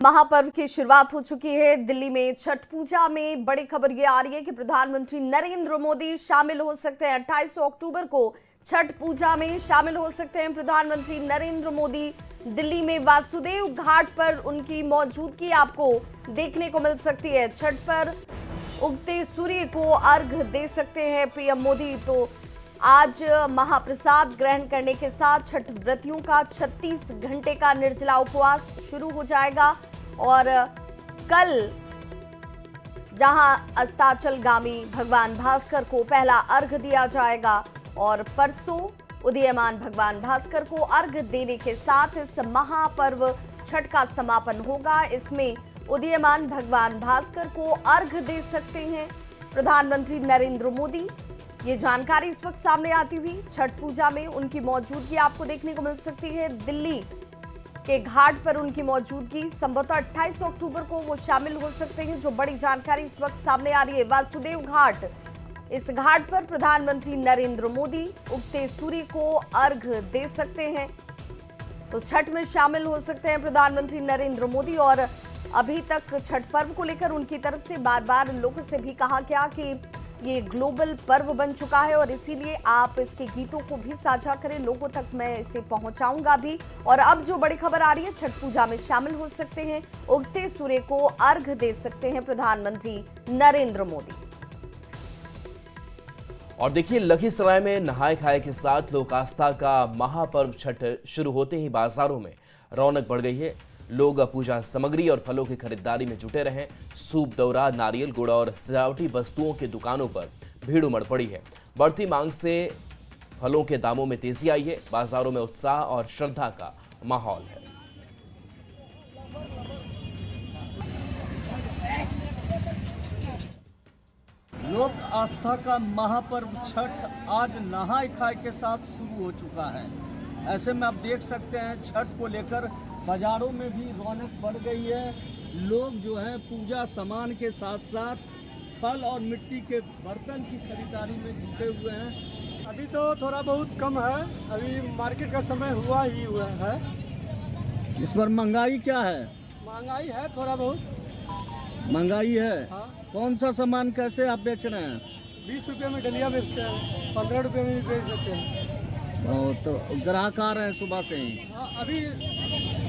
महापर्व की शुरुआत हो चुकी है। दिल्ली में छठ पूजा में बड़ी खबर ये आ रही है कि प्रधानमंत्री नरेंद्र मोदी शामिल हो सकते हैं। 28 अक्टूबर को छठ पूजा में शामिल हो सकते हैं प्रधानमंत्री नरेंद्र मोदी। दिल्ली में वासुदेव घाट पर उनकी मौजूदगी आपको देखने को मिल सकती है। छठ पर उगते सूर्य को अर्घ दे सकते हैं पीएम मोदी। तो आज महाप्रसाद ग्रहण करने के साथ छठ व्रतियों का 36 घंटे का निर्जला उपवास शुरू हो जाएगा और कल जहां अस्ताचलगामी भगवान भास्कर को पहला अर्घ दिया जाएगा और परसों उदीयमान भगवान भास्कर को अर्घ देने के साथ इस महापर्व छठ का समापन होगा। इसमें उदीयमान भगवान भास्कर को अर्घ दे सकते हैं प्रधानमंत्री नरेंद्र मोदी। ये जानकारी इस वक्त सामने आती हुई छठ पूजा में उनकी मौजूदगी आपको देखने को मिल सकती है। दिल्ली के घाट पर उनकी मौजूदगी संभवतः 28 अक्टूबर को वो शामिल हो सकते हैं। जो बड़ी जानकारी इस वक्त सामने आ रही है, वासुदेव घाट, इस घाट पर प्रधानमंत्री नरेंद्र मोदी उगते सूर्य को अर्घ दे सकते हैं। तो छठ में शामिल हो सकते हैं प्रधानमंत्री नरेंद्र मोदी। और अभी तक छठ पर्व को लेकर उनकी तरफ से बार बार लोगों से भी कहा गया कि ये ग्लोबल पर्व बन चुका है और इसीलिए आप इसके गीतों को भी साझा करें, लोगों तक मैं इसे पहुंचाऊंगा भी। और अब जो बड़ी खबर आ रही है, छठ पूजा में शामिल हो सकते हैं, उगते सूर्य को अर्घ दे सकते हैं प्रधानमंत्री नरेंद्र मोदी। और देखिए, लखीसराय में नहाय खाए के साथ लोक आस्था का महापर्व छठ शुरू होते ही बाजारों में रौनक बढ़ गई है। लोग पूजा सामग्री और फलों की खरीदारी में जुटे रहे। सूप, दौरा, नारियल, गुड़ और सजावटी वस्तुओं की दुकानों पर भीड़ उमड़ पड़ी है। बढ़ती मांग से फलों के दामों में तेजी आई है। बाजारों में उत्साह और श्रद्धा का माहौल है। लोक आस्था का महापर्व छठ आज नहाय खाए के साथ शुरू हो चुका है। ऐसे में आप देख सकते हैं छठ को लेकर बाजारों में भी रौनक बढ़ गई है। लोग जो है पूजा सामान के साथ साथ फल और मिट्टी के बर्तन की खरीदारी में जुटे हुए हैं। अभी तो थोड़ा बहुत कम है, अभी मार्केट का समय हुआ है। इस पर महंगाई क्या है? महंगाई है, थोड़ा बहुत महंगाई है। हाँ। कौन सा सामान कैसे आप बेच रहे हैं? 20 रुपये में डलिया बेचते हैं, 15 रुपये में भी बेच सकते हैं। तो ग्राहक आ रहे हैं सुबह से ही? हाँ, अभी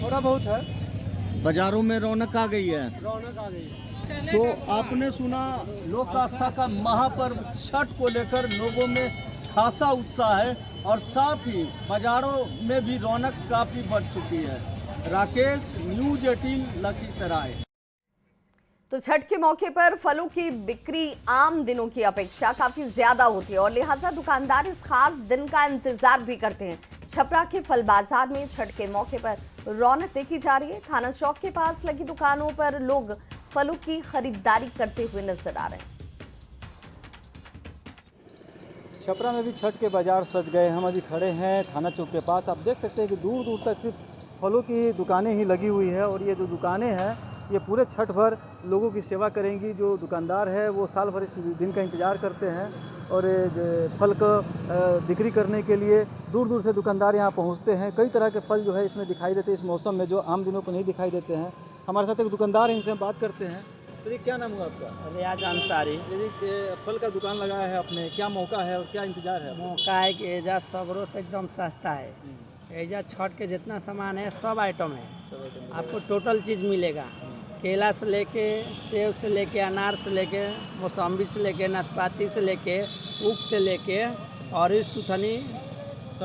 थोड़ा बहुत है। बाजारों में रौनक आ गई है। रौनक आ गई है। तो आपने सुना, लोक आस्था का महापर्व छठ को लेकर लोगों में खासा उत्साह है और साथ ही बाजारों में भी रौनक काफी बढ़ चुकी है। राकेश, न्यूज़ 18, लखीसराय। तो छठ के मौके पर फलों की बिक्री आम दिनों की अपेक्षा काफी ज्यादा होती है और लिहाजा दुकानदार इस खास दिन का इंतजार भी करते हैं। छपरा के फल बाजार में छठ के मौके पर रौनक देखी जा रही है। थाना चौक के पास लगी दुकानों पर लोग फलों की खरीदारी करते हुए नजर आ रहे हैं। छपरा में भी छठ के बाजार सज गए। हम अभी खड़े हैं थाना चौक के पास। आप देख सकते हैं कि दूर दूर तक सिर्फ फलों की दुकानें ही लगी हुई है और ये जो दुकानें हैं ये पूरे छठ भर लोगों की सेवा करेंगी। जो दुकानदार है वो साल भर इस दिन का इंतज़ार करते हैं और फल का बिक्री करने के लिए दूर दूर से दुकानदार यहाँ पहुँचते हैं। कई तरह के फल जो है इसमें दिखाई देते हैं इस मौसम में, जो आम दिनों को नहीं दिखाई देते हैं। हमारे साथ एक दुकानदार है, इनसे हम बात करते हैं। तो ये क्या नाम हुआ आपका? रियाज अंसारी। ये फल का दुकान लगाया है आपने, क्या मौका है और क्या इंतज़ार है? मौका है कि एजा सबरों से एकदम सस्ता है। एजा छठ के जितना सामान है सब आइटम है, आपको टोटल चीज़ मिलेगा। केला से लेके, सेब से लेके, अनार से लेके, मौसम्बी से लेके, नाशपाती से लेके, ऊख से लेके और इस सुथनी,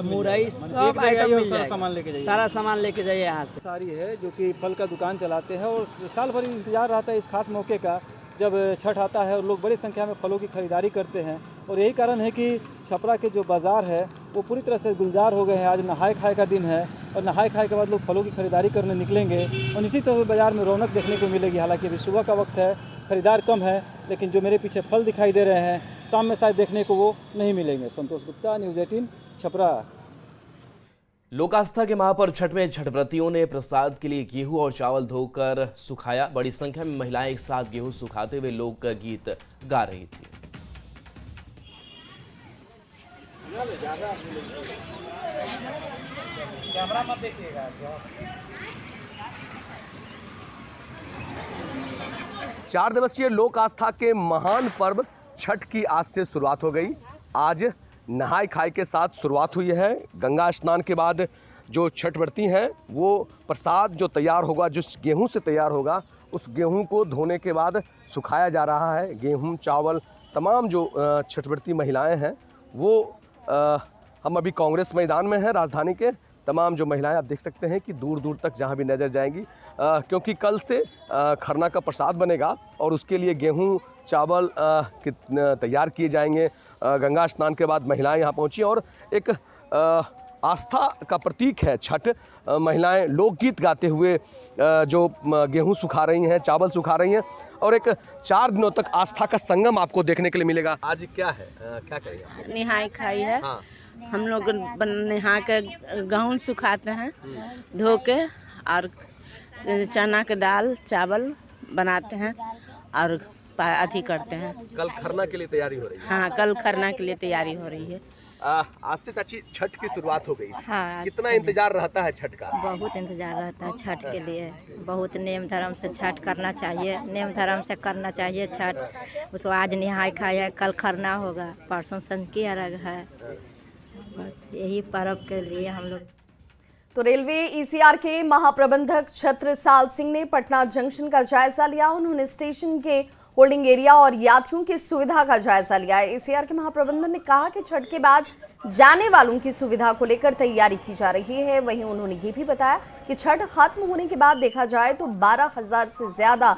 मुरई, सब आइटम मिल जाएगा। सामान लेके जाइए, सारा सामान लेके जाइए यहाँ से। सारी है जो कि फल का दुकान चलाते हैं और साल भर इंतजार रहता है इस खास मौके का जब छठ आता है और लोग बड़ी संख्या में फलों की खरीदारी करते हैं। और यही कारण है कि छपरा के जो बाज़ार है वो पूरी तरह से गुलजार हो गए हैं। आज नहाय खाए का दिन है और नहाय खाए के बाद लोग फलों की खरीदारी करने निकलेंगे और इसी तरह बाज़ार में रौनक देखने को मिलेगी। हालांकि अभी सुबह का वक्त है, खरीदार कम है, लेकिन जो मेरे पीछे फल दिखाई दे रहे हैं शाम में शायद देखने को वो नहीं मिलेंगे। संतोष गुप्ता, न्यूज़ 18, छपरा। लोक आस्था के महापर्व छठ में छठ व्रतियों ने प्रसाद के लिए गेहूं और चावल धोकर सुखाया। बड़ी संख्या में महिलाएं एक साथ गेहूं सुखाते हुए लोकगीत गा रही थी। कैमरा मत देखिएगा। 4 दिवसीय लोक आस्था के महान पर्व छठ की आज से शुरुआत हो गई। आज नहाय खाए के साथ शुरुआत हुई है। गंगा स्नान के बाद जो छठ व्रती हैं वो प्रसाद जो तैयार होगा, जिस गेहूं से तैयार होगा, उस गेहूं को धोने के बाद सुखाया जा रहा है। गेहूं, चावल, तमाम जो छठ व्रती महिलाएं हैं वो हम अभी कांग्रेस मैदान में हैं राजधानी के। तमाम जो महिलाएं आप देख सकते हैं कि दूर दूर तक जहां भी नज़र जाएंगी, क्योंकि कल से खरना का प्रसाद बनेगा और उसके लिए गेहूं, चावल तैयार किए जाएंगे। गंगा स्नान के बाद महिलाएं यहां पहुंची और एक आस्था का प्रतीक है छठ। महिलाएं लोकगीत गाते हुए जो गेहूं सुखा रही हैं, चावल सुखा रही हैं और एक 4 दिनों तक आस्था का संगम आपको देखने के लिए मिलेगा। आज क्या है, क्या करेगा? नहाई खाई है। हाँ। हम लोग नहा के गेहूँ सुखाते हैं, धो के, और चना के दाल चावल बनाते हैं और अथी करते हैं। कल खरना के लिए तैयारी हो रही है। हाँ, कल खरना के लिए तैयारी हो रही है। आज से चाची छठ की शुरुआत हो गई। हाँ, कितना इंतजार रहता है छठ का? बहुत इंतजार रहता है छठ के लिए। बहुत नेम धर्म से छठ करना चाहिए, नेम धर्म से करना चाहिए छठ। उसको आज नहाय खाए है, कल खरना होगा, परसों संकी अर्घ है। बस यही पर्व के लिए हम लोग। तो रेलवे ईसीआर के महाप्रबंधक छत्रसाल सिंह ने पटना जंक्शन का जायजा लिया। उन्होंने स्टेशन के होल्डिंग एरिया और यात्रियों की सुविधा का जायजा लिया। ईसीआर के महाप्रबंधक ने कहा कि छठ के बाद जाने वालों की सुविधा को लेकर तैयारी की जा रही है। वहीं उन्होंने ये भी बताया कि छठ खत्म होने के बाद देखा जाए तो 12,000 से ज्यादा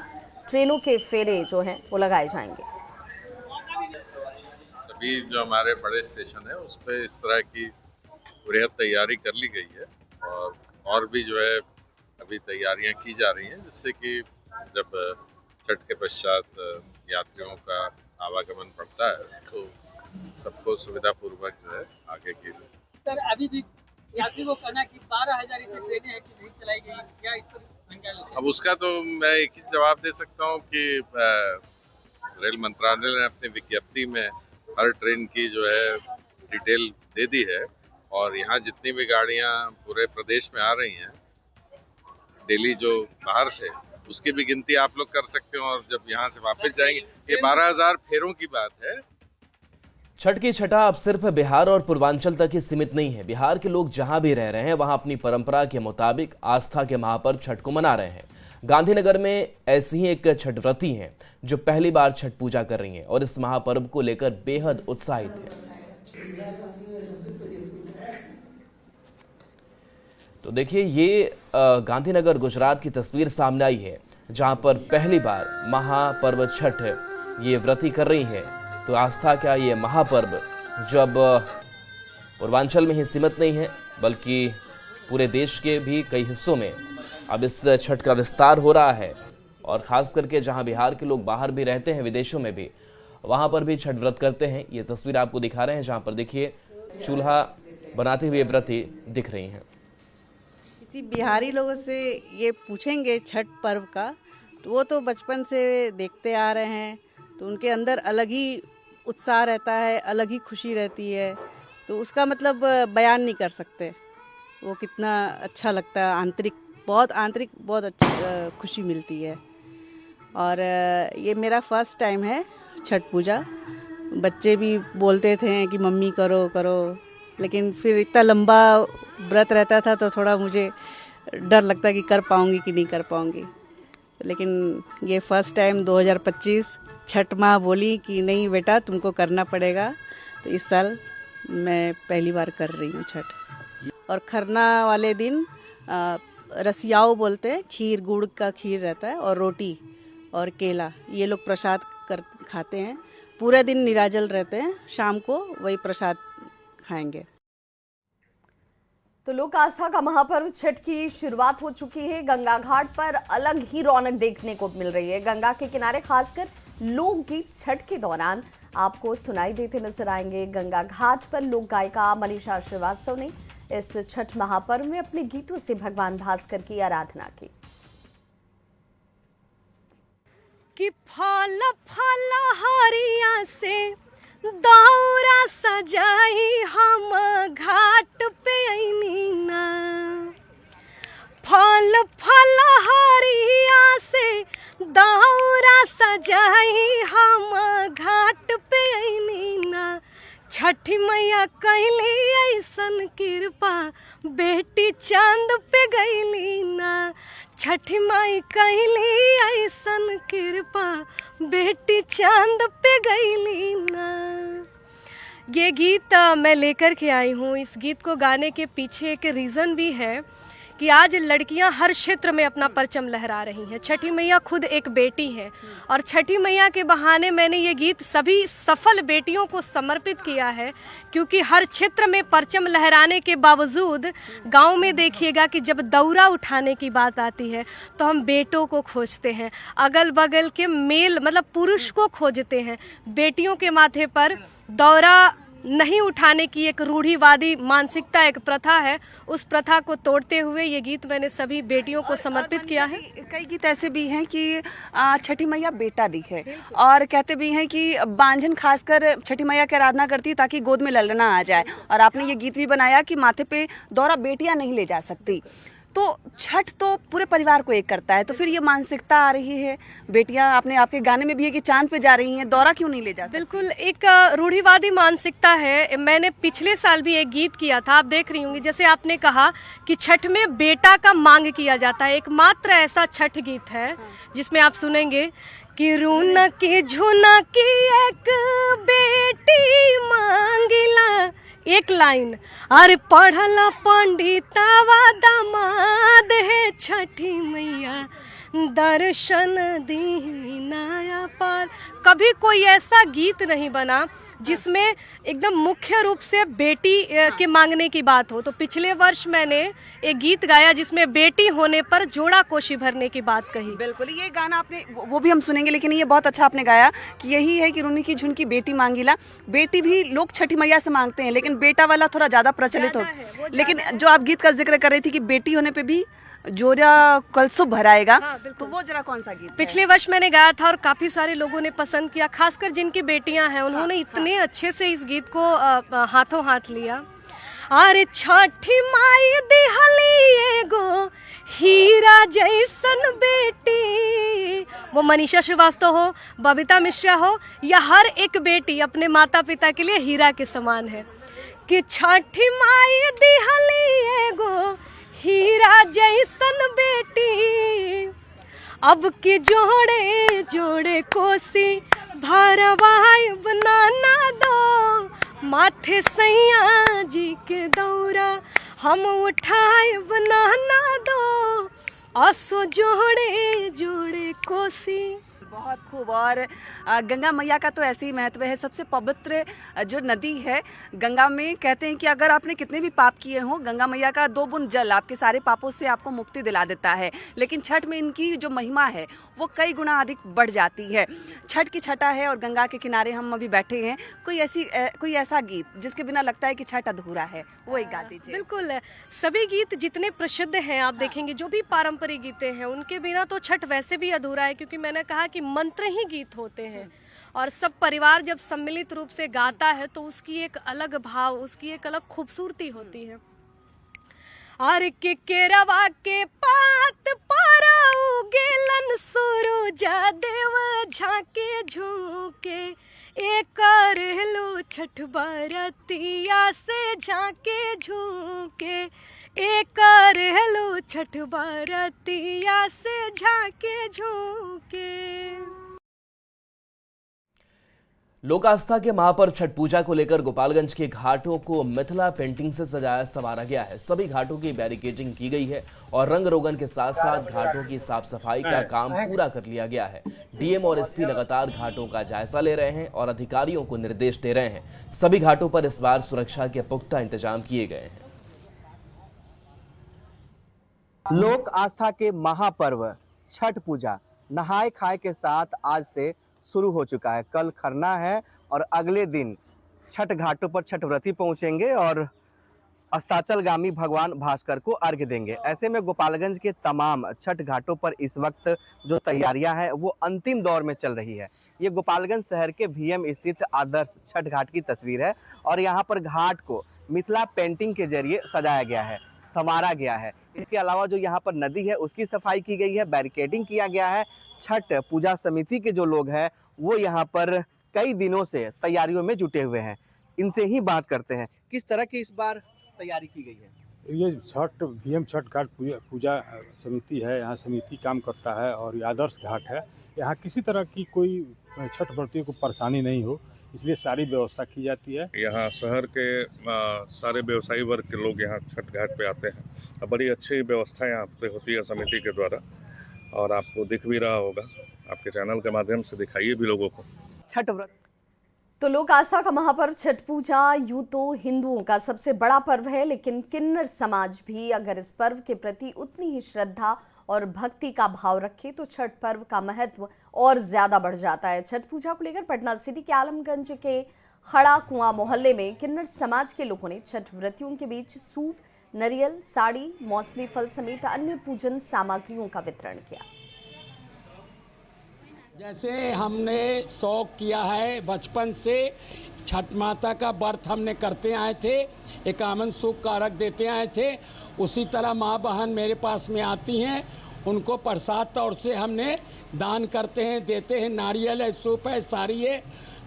ट्रेनों के फेरे जो हैं वो लगाए जाएंगे। सभी जो हमारे बड़े स्टेशन है उस पर इस तरह की वृहद तैयारी कर ली गई है और भी जो है अभी तैयारियां की जा रही हैं, जिससे कि जब छठ के पश्चात यात्रियों का आवागमन बढ़ता है तो सबको सुविधा पूर्वक जो है आगे की। सर, अभी भी यात्री को कहना कि 12,000 ट्रेनें हैं कि नहीं चलाई गई, क्या इस पर संज्ञान लेते हैं? अब उसका तो मैं एक ही जवाब दे सकता हूँ कि रेल मंत्रालय ने अपनी विज्ञप्ति में हर ट्रेन की जो है डिटेल दे दी है और यहाँ जितनी भी गाड़ियाँ पूरे प्रदेश में आ रही हैं डेली जो बाहर से, उसकी भी गिनती आप लोग कर सकते हो। और जब यहाँ से वापस जाएंगे, ये 12,000 फेरों की बात है। छठ की छठा अब सिर्फ बिहार और पूर्वांचल तक ही सीमित नहीं है। बिहार के लोग जहां भी रह रहे हैं वहां अपनी परंपरा के मुताबिक आस्था के महापर्व छठ को मना रहे हैं। गांधीनगर में ऐसी ही एक छठ व्रती हैं जो पहली बार छठ पूजा कर रही हैं और इस महापर्व को लेकर बेहद उत्साहित हैं। तो देखिए, ये गांधीनगर गुजरात की तस्वीर सामने आई है जहां पर पहली बार महापर्व छठ ये व्रती कर रही है। तो आस्था का ये महापर्व जब पूर्वांचल में ही सीमित नहीं है बल्कि पूरे देश के भी कई हिस्सों में अब इस छठ का विस्तार हो रहा है और ख़ास करके जहां बिहार के लोग बाहर भी रहते हैं, विदेशों में भी, वहां पर भी छठ व्रत करते हैं। ये तस्वीर आपको दिखा रहे हैं जहां पर देखिए चूल्हा बनाते हुए व्रती दिख रही हैं। किसी बिहारी लोगों से ये पूछेंगे छठ पर्व का तो वो तो बचपन से देखते आ रहे हैं, तो उनके अंदर अलग ही उत्साह रहता है, अलग ही खुशी रहती है। तो उसका मतलब बयान नहीं कर सकते वो कितना अच्छा लगता है। बहुत अच्छी खुशी मिलती है। और ये मेरा फर्स्ट टाइम है छठ पूजा। बच्चे भी बोलते थे कि मम्मी करो करो, लेकिन फिर इतना लंबा व्रत रहता था तो थोड़ा मुझे डर लगता कि कर पाऊँगी कि नहीं कर पाऊँगी। लेकिन ये फर्स्ट टाइम 2025 छठ माँ बोली कि नहीं बेटा तुमको करना पड़ेगा, तो इस साल मैं पहली बार कर रही हूँ छठ। और खरना वाले दिन रसियाओ बोलते हैं, खीर, गुड़ का खीर रहता है और रोटी और केला, ये लोग प्रसाद खाते हैं। पूरे दिन निराजल रहते हैं, शाम को वही प्रसाद खाएंगे। तो लोक आस्था का महापर्व छठ की शुरुआत हो चुकी है। गंगा घाट पर अलग ही रौनक देखने को मिल रही है। गंगा के किनारे खासकर लोकगीत छठ के दौरान आपको सुनाई देते नजर आएंगे। गंगा घाट पर लोक गायिका मनीषा श्रीवास्तव ने इस छठ महापर्व में अपने गीतों से भगवान भास्कर की आराधना की। कि फल फल हरिया से दौरा सजाई हम घाट पे अइनी ना। फल फल हरिया से दौरा सजाई हम घाट पे अइनी ना। छठी मैया कहली ऐसन कृपा बेटी चांद पे गईली ना। छठी माई कहली ऐसन कृपा बेटी चांद पे गईली ना। ये गीत मैं लेकर के आई हूँ। इस गीत को गाने के पीछे एक रीज़न भी है कि आज लड़कियां हर क्षेत्र में अपना परचम लहरा रही हैं। छठी मैया खुद एक बेटी है और छठी मैया के बहाने मैंने ये गीत सभी सफल बेटियों को समर्पित किया है, क्योंकि हर क्षेत्र में परचम लहराने के बावजूद गांव में देखिएगा कि जब दौरा उठाने की बात आती है तो हम बेटों को खोजते हैं, अगल बगल के मेल मतलब पुरुष को खोजते हैं। बेटियों के माथे पर दौरा नहीं उठाने की एक रूढ़िवादी मानसिकता, एक प्रथा है, उस प्रथा को तोड़ते हुए ये गीत मैंने सभी बेटियों को समर्पित किया है। कई गीत ऐसे भी हैं कि छठी मैया बेटा दी है और कहते भी हैं कि बांझन खासकर छठी मैया की आराधना करती है ताकि गोद में ललना आ जाए, और आपने ये गीत भी बनाया कि माथे पे दौरा बेटियां नहीं ले जा सकती। तो छठ तो पूरे परिवार को एक करता है, तो फिर ये मानसिकता आ रही है, बेटियां आपने आपके गाने में भी है कि चांद पे जा रही हैं, दौरा क्यों नहीं ले जा सकती? बिल्कुल एक रूढ़िवादी मानसिकता है। मैंने पिछले साल भी एक गीत किया था, आप देख रही होंगी, जैसे आपने कहा कि छठ में बेटा का मांग किया जाता है। एकमात्र ऐसा छठ गीत है जिसमें आप सुनेंगे कि रूना की झुना की एक बेटी मांगिला, एक लाइन, अरे पढ़ला पंडितवा दामाद है छठी मैया दर्शन दीना पार। कभी कोई ऐसा गीत नहीं बना जिसमें एकदम मुख्य रूप से बेटी के मांगने की बात हो। तो पिछले वर्ष मैंने एक गीत गाया जिसमें बेटी होने पर जोड़ा कोशी भरने की बात कही। बिल्कुल, ये गाना आपने वो भी हम सुनेंगे, लेकिन ये बहुत अच्छा आपने गाया कि यही है कि रुनी की झुनकी बेटी मांगीला। बेटी भी लोग छठी मैया से मांगते हैं, लेकिन बेटा वाला थोड़ा ज़्यादा प्रचलित हो। लेकिन जो आप गीत का जिक्र कर रही थी कि बेटी होने पर भी जोड़ा कलसुप भराएगा, तो वो जरा कौन सा गीत पिछले वर्ष मैंने गाया था और काफ़ी सारे लोगों ने पसंद किया, खासकर जिनकी बेटियां हैं उन्होंने इतने अच्छे से इस गीत को हाथों हाथ लिया। अरे छठी माई दिहली एगो हीरा जैसन बेटी, वो मनीषा श्रीवास्तव हो, बबीता मिश्रा हो, या हर एक बेटी अपने माता पिता के लिए हीरा के समान है कि छठी माई दिहली एगो हीरा जैसन बेटी, अब के जोड़े जोड़े कोसी भरवाई बनाना दो, माथे सैया जी के दौरा हम उठाए बनाना दो, असो जोड़े जोड़े कोसी। बहुत खूब। और गंगा मैया का तो ऐसे ही महत्व है, सबसे पवित्र जो नदी है गंगा में, कहते हैं कि अगर आपने कितने भी पाप किए हों, गंगा मैया का 2 बूंद जल आपके सारे पापों से आपको मुक्ति दिला देता है। लेकिन छठ में इनकी जो महिमा है वो कई गुना अधिक बढ़ जाती है। छठ की छठा है और गंगा के किनारे हम अभी बैठे हैं। कोई ऐसा गीत जिसके बिना लगता है कि छठ अधूरा है, वो एक गा दीजिए। बिल्कुल, सभी गीत जितने प्रसिद्ध हैं आप देखेंगे, जो भी पारंपरिक गीतें हैं उनके बिना तो छठ वैसे भी अधूरा है, क्योंकि मैंने कहा कि मंत्र ही गीत होते हैं और सब परिवार जब सम्मिलित रूप से गाता है तो उसकी एक अलग भाव, उसकी एक अलग खूबसूरती होती है। अरे के केरवा के पात पर उगेलन सूरजा देव झाके झोंके, एक रहलो छठ बरतिया से झाके झोंके, एक रहलो छठ बरतिया से झाके झोंके। लोक आस्था के महापर्व छठ पूजा को लेकर गोपालगंज के घाटों को मिथिला पेंटिंग से सजाया संवारा गया है। सभी घाटों की बैरिकेडिंग की गई है और रंग रोगन के साथ साथ घाटों की साफ सफाई का काम पूरा कर लिया गया है। डीएम और एसपी लगातार घाटों का जायजा ले रहे हैं और अधिकारियों को निर्देश दे रहे हैं। सभी घाटों पर इस बार सुरक्षा के पुख्ता इंतजाम किए गए हैं। लोक आस्था के महापर्व छठ पूजा नहाय खाए के साथ आज से शुरू हो चुका है। कल खरना है और अगले दिन छठ घाटों पर छठ व्रती पहुंचेंगे और अस्ताचलगामी भगवान भास्कर को अर्घ्य देंगे। ऐसे में गोपालगंज के तमाम छठ घाटों पर इस वक्त जो तैयारियां हैं वो अंतिम दौर में चल रही है। ये गोपालगंज शहर के भीएम स्थित आदर्श छठ घाट की तस्वीर है और यहाँ पर घाट को मिथिला पेंटिंग के जरिए सजाया गया है, संवारा गया है। इसके अलावा जो यहाँ पर नदी है उसकी सफाई की गई है, बैरिकेडिंग किया गया है। छठ पूजा समिति के जो लोग हैं वो यहाँ पर कई दिनों से तैयारियों में जुटे हुए हैं। इनसे ही बात करते हैं किस तरह की इस बार तैयारी की गई है। ये छठ VM छठ घाट पूजा समिति है, यहाँ समिति काम करता है और ये आदर्श घाट है। यहाँ किसी तरह की कोई छठ व्रतियों को परेशानी नहीं हो, इसलिए सारी व्यवस्था की जाती है। यहाँ शहर के सारे व्यवसायी वर्ग के लोग यहाँ छठ घाट पे आते हैं। बड़ी अच्छी व्यवस्था यहाँ पे होती है समिति के द्वारा और आपको दिख भी रहा होगा, आपके चैनल के माध्यम से दिखाइए भी लोगों को। छठ व्रत तो लोक आस्था का महापर्व छठ पूजा यूं तो हिंदुओं का सबसे बड़ा पर्व है, लेकिन किन्नर समाज भी अगर इस पर्व के प्रति उतनी ही श्रद्धा और भक्ति का भाव रखे तो छठ पर्व का महत्व और ज्यादा बढ़ जाता है। छठ पूजा को लेकर पटना सिटी के आलमगंज के खड़ा कुआं मोहल्ले में किन्नर समाज के लोगों ने छठ व्रतियों के बीच सूप, नारियल, साड़ी, मौसमी फल समेत अन्य पूजन सामग्रियों का वितरण किया। जैसे हमने शौक किया है बचपन से, छठ माता का व्रत हमने करते आए थे, 51 सूप का अर्घ देते आए थे, उसी तरह माँ बहन मेरे पास में आती हैं, उनको प्रसाद तौर से हमने दान करते हैं, देते हैं। नारियल है, सूप है, साड़ी है,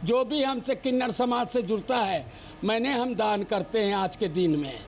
जो भी हमसे किन्नर समाज से जुड़ता है हम दान करते हैं आज के दिन में।